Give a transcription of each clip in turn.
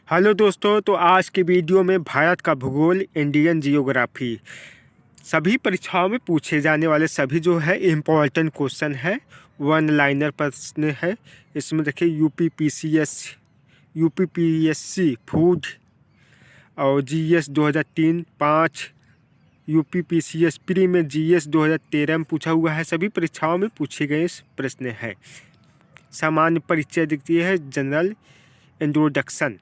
Hello दोस्तों, तो आज के वीडियो में भारत का भूगोल, इंडियन जियोग्राफी, सभी परीक्षाओं में पूछे जाने वाले सभी जो है इम्पोर्टेंट क्वेश्चन है। वन लाइनर प्रश्न है। इसमें देखिए यूपीपीएससी फूड और जीएस 2003-5, यूपीपीसीएस प्री में जीएस 2013 में पूछा हुआ है। सभी परीक्षाओं में पूछे गए प्रश्न है। सामान्य परिचय दिखती है, जनरल इंट्रोडक्शन।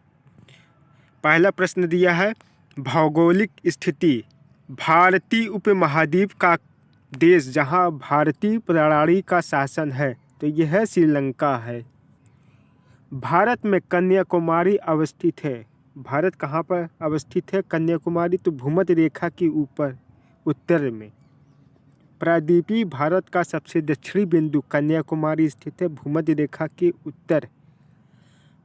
पहला प्रश्न दिया है, भौगोलिक स्थिति। भारतीय उपमहाद्वीप का देश जहां भारतीय प्रणाली का शासन है तो यह है श्रीलंका है। भारत में कन्याकुमारी अवस्थित है। भारत कहाँ पर अवस्थित है? कन्याकुमारी तो भूमध्य रेखा के ऊपर उत्तर में। प्रायद्वीपीय भारत का सबसे दक्षिणी बिंदु कन्याकुमारी स्थित है, भूमध्य रेखा के उत्तर।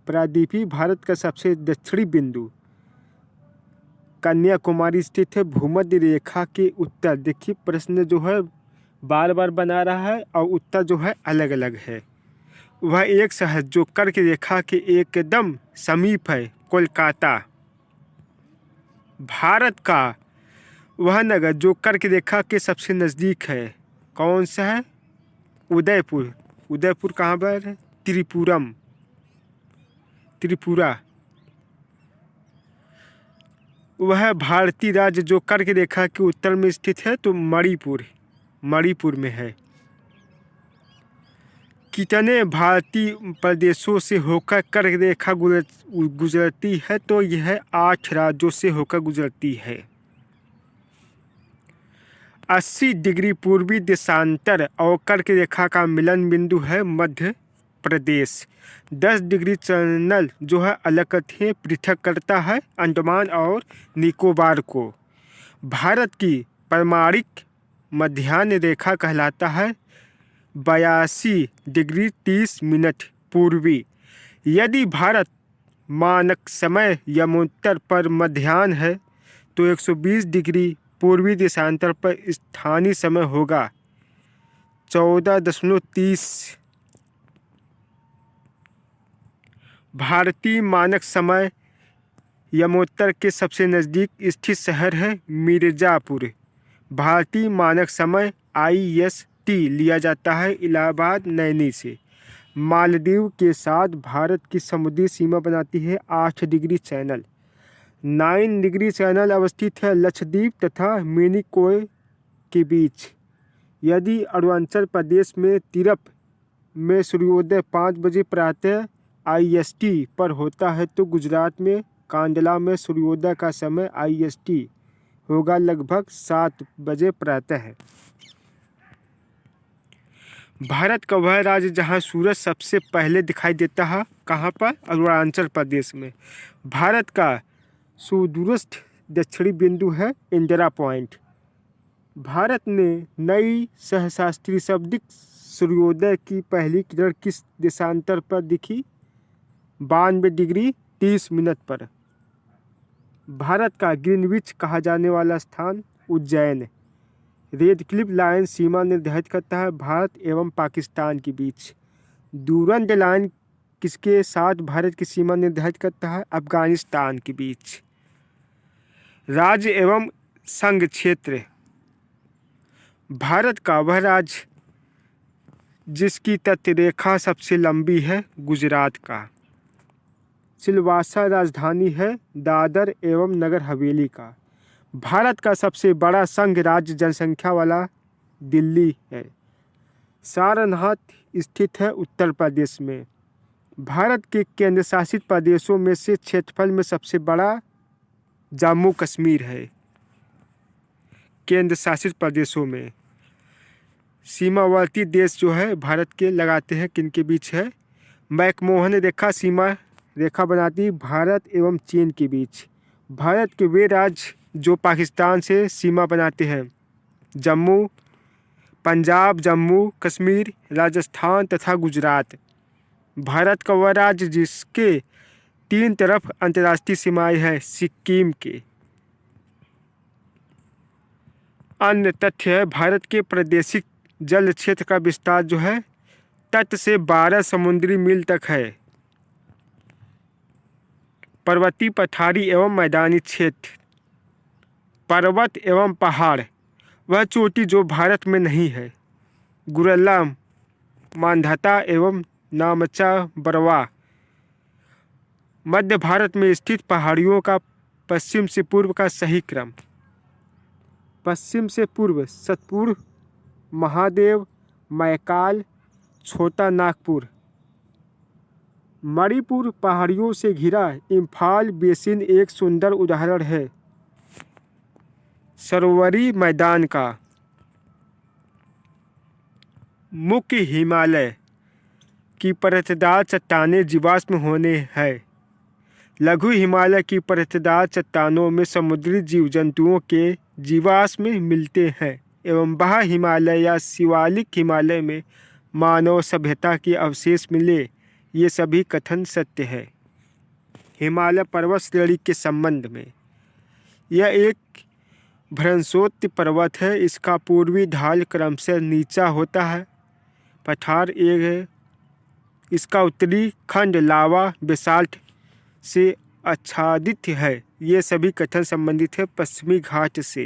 प्रायद्वीपीय भारत का सबसे दक्षिणी बिंदु कन्याकुमारी स्थित है, भूमध्य रेखा के उत्तर। देखिए प्रश्न जो है बार बार बना रहा है और उत्तर जो है अलग अलग है। वह एक शहर जो कर्क रेखा के एकदम समीप है, कोलकाता। भारत का वह नगर जो कर्क रेखा के सबसे नज़दीक है, कौन सा है? उदयपुर। उदयपुर कहाँ पर है? त्रिपुरा। वह भारतीय राज्य जो कर्क रेखा के उत्तर में स्थित है तो मणिपुर में है। कितने भारतीय प्रदेशों से होकर कर्क रेखा गुजरती है? तो यह 8 राज्यों से होकर गुजरती है। 80 डिग्री पूर्वी देशांतर और कर्क रेखा का मिलन बिंदु है मध्य प्रदेश। 10 डिग्री चैनल जो है अलग करते हैं, पृथक करता है अंडमान और निकोबार को। भारत की पैमाणिक मध्याह्न रेखा कहलाता है 82 डिग्री 30 मिनट पूर्वी। यदि भारत मानक समय यमोत्तर पर मध्याह्न है तो 120 डिग्री पूर्वी देशांतर पर स्थानीय समय होगा 14.30। भारतीय मानक समय यमोत्तर के सबसे नज़दीक स्थित शहर है मिर्ज़ापुर। भारतीय मानक समय IST लिया जाता है इलाहाबाद नैनी से। मालदीव के साथ भारत की समुद्री सीमा बनाती है 8 डिग्री चैनल। 9 डिग्री चैनल अवस्थित है लक्षद्वीप तथा मिनिकॉय के बीच। यदि अरुणाचल प्रदेश में तिरप में सूर्योदय 5 बजे प्रातः IST पर होता है तो गुजरात में कांडला में सूर्योदय का समय IST होगा लगभग 7 बजे प्रातः। भारत का वह राज्य जहां सूरज सबसे पहले दिखाई देता है, कहां पर? अरुणाचल प्रदेश में। भारत का सुदूरस्थ दक्षिणी बिंदु है इंदिरा पॉइंट। भारत ने नई सहस्राब्दी शाब्दिक सूर्योदय की पहली किरण किस देशांतर पर दिखी? 92 डिग्री 30 मिनट पर। भारत का ग्रीनविच कहा जाने वाला स्थान उज्जैन। रेड क्लिफ लाइन सीमा निर्धारित करता है भारत एवं पाकिस्तान के बीच। डूरंड लाइन किसके साथ भारत की सीमा निर्धारित करता है? अफगानिस्तान के बीच। राज्य एवं संघ क्षेत्र। भारत का वह राज्य जिसकी तटरेखा सबसे लंबी है, गुजरात का। सिलवासा राजधानी है दादर एवं नगर हवेली का। भारत का सबसे बड़ा संघ राज्य जनसंख्या वाला दिल्ली है। सारनाथ स्थित है उत्तर प्रदेश में। भारत के केंद्र शासित प्रदेशों में से क्षेत्रफल में सबसे बड़ा जम्मू कश्मीर है। केंद्र शासित प्रदेशों में सीमावर्ती देश जो है भारत के लगाते हैं किनके बीच है? मैकमोहन रेखा सीमा रेखा बनाती भारत एवं चीन के बीच। भारत के वे राज्य जो पाकिस्तान से सीमा बनाते हैं, जम्मू, पंजाब, जम्मू कश्मीर, राजस्थान तथा गुजरात। भारत का वह राज्य जिसके 3 तरफ अंतर्राष्ट्रीय सीमाएं हैं, सिक्किम के। अन्य तथ्य है, भारत के प्रादेशिक जल क्षेत्र का विस्तार जो है तट से 12 समुद्री मील तक है। पर्वतीय पठारी एवं मैदानी क्षेत्र। पर्वत एवं पहाड़, वह चोटी जो भारत में नहीं है। गुरल्ला, मांधाता एवं नामचा बरवा, मध्य भारत में स्थित पहाड़ियों का पश्चिम से पूर्व का सही क्रम। पश्चिम से पूर्व सतपुर, महादेव, मैकाल, छोटा नागपुर। मणिपुर पहाड़ियों से घिरा इम्फाल बेसिन एक सुंदर उदाहरण है सरोवरी मैदान का। मुख्य हिमालय की परतदार चट्टानें जीवाश्म होने हैं। लघु हिमालय की परतदार चट्टानों में समुद्री जीव जंतुओं के जीवाश्म मिलते हैं एवं बाह्य हिमालय या शिवालिक हिमालय में मानव सभ्यता के अवशेष मिले, ये सभी कथन सत्य है। हिमालय पर्वत श्रेणी के संबंध में, यह एक भ्रंशोत्त पर्वत है। इसका पूर्वी ढाल क्रमशः नीचा होता है। पठार एक है। इसका उत्तरी खंड लावा बेसाल्ट से आच्छादित है। ये सभी कथन संबंधित है पश्चिमी घाट से।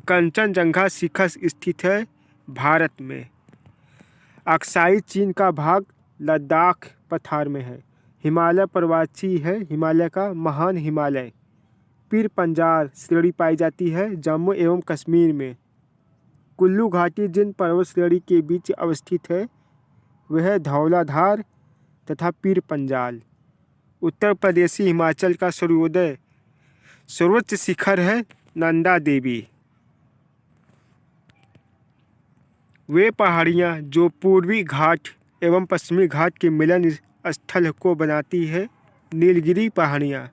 कंचनजंगा शिखर स्थित है भारत में। अक्साई चीन का भाग लद्दाख पठार में है। हिमालय पर्वतीय है। हिमालय का महान हिमालय पीर पंजाल श्रेणी पाई जाती है जम्मू एवं कश्मीर में। कुल्लू घाटी जिन पर्वत श्रेणी के बीच अवस्थित है वह धौलाधार तथा पीर पंजाल। उत्तर प्रदेशी हिमाचल का सूर्योदय सर्वोच्च शिखर है नंदा देवी। वे पहाड़ियाँ जो पूर्वी घाट एवं पश्चिमी घाट के मिलन स्थल को बनाती है नीलगिरी पहाड़ियाँ।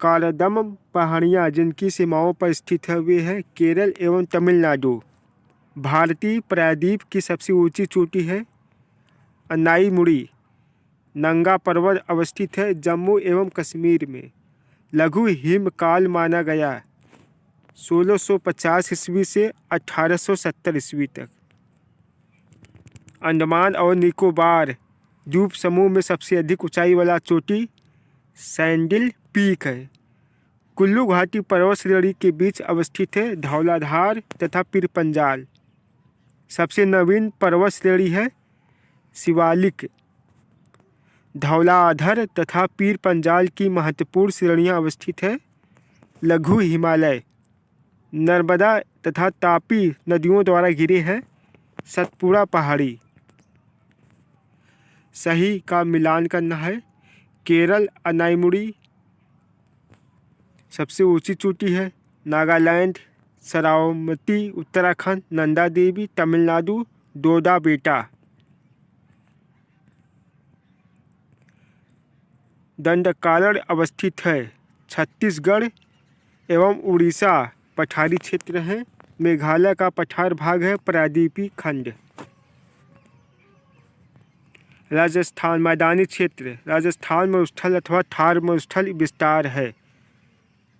कारादम पहाड़ियाँ जिनकी सीमाओं पर स्थित है वे हैं केरल एवं तमिलनाडु। भारतीय प्रायद्वीप की सबसे ऊंची चोटी है अनाईमुड़ी। नंगा पर्वत अवस्थित है जम्मू एवं कश्मीर में। लघु हिमकाल माना गया 1650 ईस्वी से 1870 ईस्वी तक। अंडमान और निकोबार द्वीप समूह में सबसे अधिक ऊंचाई वाला चोटी सैंडिल पीक है। कुल्लू घाटी पर्वत श्रेणी के बीच अवस्थित है धौलाधार तथा पीर पंजाल। सबसे नवीन पर्वत श्रेणी है शिवालिक। धौलाधर तथा पीर पंजाल की महत्वपूर्ण श्रेणियां अवस्थित है। लघु हिमालय नर्मदा तथा तापी नदियों द्वारा घिरे हैं। सतपुड़ा पहाड़ी सही का मिलान करना है। केरल अनाईमुड़ी सबसे ऊंची चोटी है। नागालैंड सरावती उत्तराखंड। नंदा देवी तमिलनाडु। डोडा बेटा। दंडकारण्य अवस्थित है छत्तीसगढ़ एवं उड़ीसा पठारी क्षेत्र है। मेघालय का पठार भाग है प्रायद्वीपीय खंड। राजस्थान मैदानी क्षेत्र। राजस्थान मरुस्थल अथवा थार मरुस्थल विस्तार है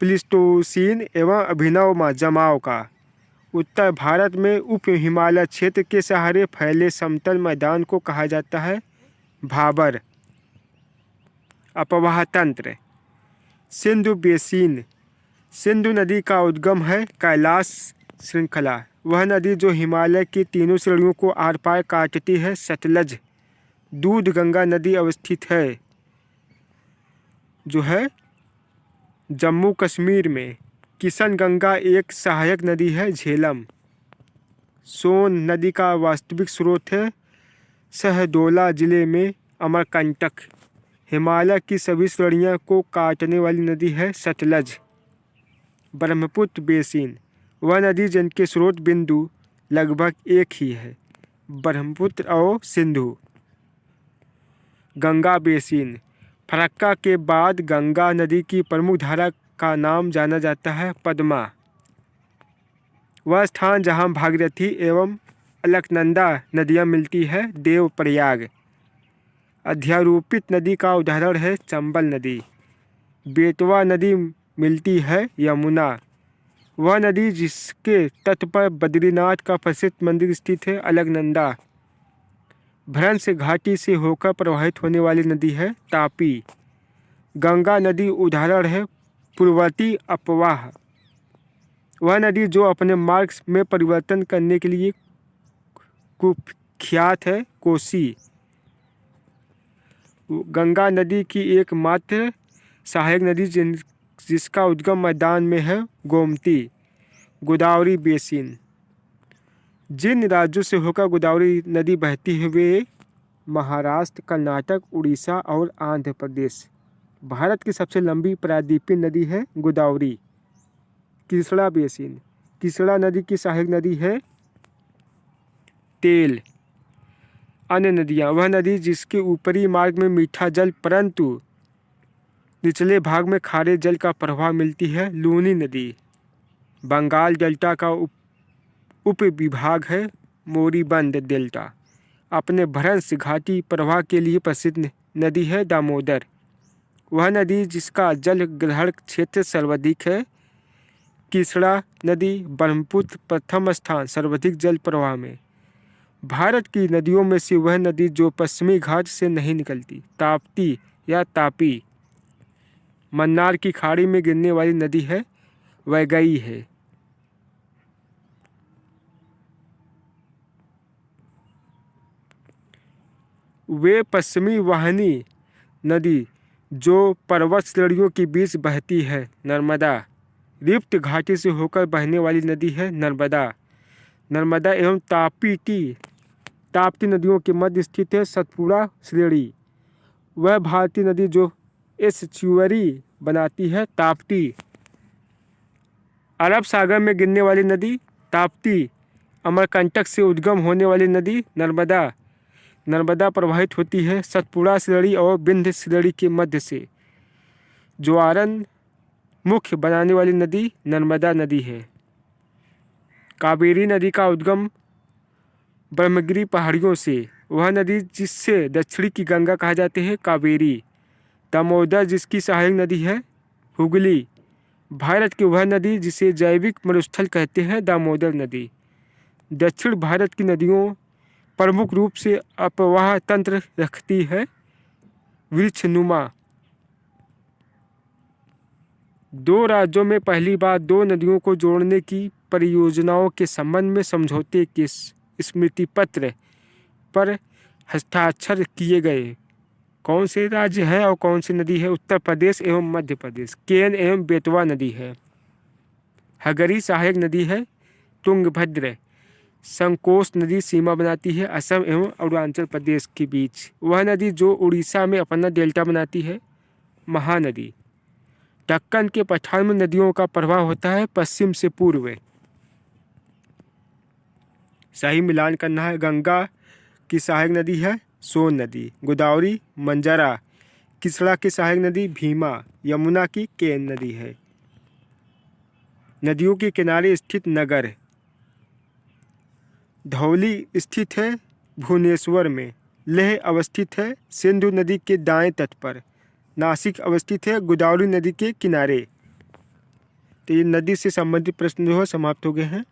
प्लीस्टोसीन एवं अभिनव जमाव का। उत्तर भारत में उप हिमालय क्षेत्र के सहारे फैले समतल मैदान को कहा जाता है भाबर। अपवाह तंत्र। सिंधु बेसिन। सिंधु नदी का उद्गम है कैलाश श्रृंखला। वह नदी जो हिमालय की तीनों श्रेणियों को आर पार काटती है सतलज। दूध गंगा नदी अवस्थित है जो है जम्मू कश्मीर में। किशन गंगा एक सहायक नदी है झेलम। सोन नदी का वास्तविक स्रोत है सहडोला जिले में अमरकंटक। हिमालय की सभी श्रेणियों को काटने वाली नदी है सतलज। ब्रह्मपुत्र बेसिन वह नदी जिनके स्रोत बिंदु लगभग एक ही है ब्रह्मपुत्र और सिंधु। गंगा बेसिन फरक्का के बाद गंगा नदी की प्रमुख धारा का नाम जाना जाता है पद्मा। वह स्थान जहां भागीरथी एवं अलकनंदा नदियां मिलती है देवप्रयाग। अध्यारोपित नदी का उदाहरण है चंबल नदी। बेतवा नदी मिलती है यमुना। वह नदी जिसके तट पर बद्रीनाथ का प्रसिद्ध मंदिर स्थित है अलकनंदा। भ्रंश घाटी से होकर प्रवाहित होने वाली नदी है तापी। गंगा नदी उदाहरण है पूर्ववर्ती अपवाह। वह नदी जो अपने मार्ग में परिवर्तन करने के लिए कुख्यात है कोसी। गंगा नदी की एकमात्र सहायक नदी जिसका उद्गम मैदान में है गोमती। गोदावरी बेसिन। जिन राज्यों से होकर गोदावरी नदी बहती है वे महाराष्ट्र, कर्नाटक, उड़ीसा और आंध्र प्रदेश। भारत की सबसे लंबी प्रायद्वीपीय नदी है गोदावरी। कृष्णा बेसिन। कृष्णा नदी की सहायक नदी है तेल। अन्य नदियाँ। वह नदी जिसके ऊपरी मार्ग में मीठा जल परंतु निचले भाग में खारे जल का प्रवाह मिलती है लूनी नदी। बंगाल डेल्टा का उप विभाग है मोरीबंद डेल्टा। अपने भ्रंश घाटी प्रवाह के लिए प्रसिद्ध नदी है दामोदर। वह नदी जिसका जल ग्रहण क्षेत्र सर्वाधिक है कृष्णा नदी। ब्रह्मपुत्र प्रथम स्थान सर्वाधिक जल प्रवाह में। भारत की नदियों में से वह नदी जो पश्चिमी घाट से नहीं निकलती ताप्ती या तापी। मन्नार की खाड़ी में गिरने वाली नदी है वैगई है। वे पश्चिमी वाहिनी नदी जो पर्वत श्रेणियों के बीच बहती है नर्मदा। रिफ्ट घाटी से होकर बहने वाली नदी है नर्मदा। नर्मदा एवं ताप्ती नदियों के मध्य स्थित है सतपुड़ा श्रेणी। वह भारतीय नदी जो एस्चुअरी बनाती है ताप्ती। अरब सागर में गिरने वाली नदी ताप्ती। अमरकंटक से उद्गम होने वाली नदी नर्मदा। नर्मदा प्रवाहित होती है सतपुड़ा श्रेणी और विंध्य श्रेणी के मध्य से। ज्वारन मुख्य बनाने वाली नदी नर्मदा नदी है। कावेरी नदी का उद्गम ब्रह्मगिरी पहाड़ियों से। वह नदी जिससे दक्षिणी की गंगा कहा जाती है कावेरी। दामोदर जिसकी सहायक नदी है हुगली। भारत की वह नदी जिसे जैविक मरुस्थल कहते हैं दामोदर नदी। दक्षिण भारत की नदियों प्रमुख रूप से अपवाह तंत्र रखती है वृक्षनुमा। दो राज्यों में पहली बार दो नदियों को जोड़ने की परियोजनाओं के संबंध में समझौते के स्मृति पत्र पर हस्ताक्षर किए गए। कौन से राज्य है और कौन सी नदी है? उत्तर प्रदेश एवं मध्य प्रदेश। केन एवं बेतवा नदी है। हगरी सहायक नदी है तुंगभद्र। संकोश नदी सीमा बनाती है असम एवं अरुणाचल प्रदेश के बीच। वह नदी जो उड़ीसा में अपना डेल्टा बनाती है महानदी। दक्कन के पठार में नदियों का प्रवाह होता है पश्चिम से पूर्व। सही मिलान करना है। गंगा की सहायक नदी है सोन नदी। गोदावरी मंजरा। कृष्णा की सहायक नदी भीमा। यमुना की केन नदी है। नदियों के किनारे स्थित नगर। धौली स्थित है भुवनेश्वर में। लेह अवस्थित है सिंधु नदी के दाएं तट पर। नासिक अवस्थित है गोदावरी नदी के किनारे। तो ये नदी से संबंधित प्रश्न जो है समाप्त हो गए हैं।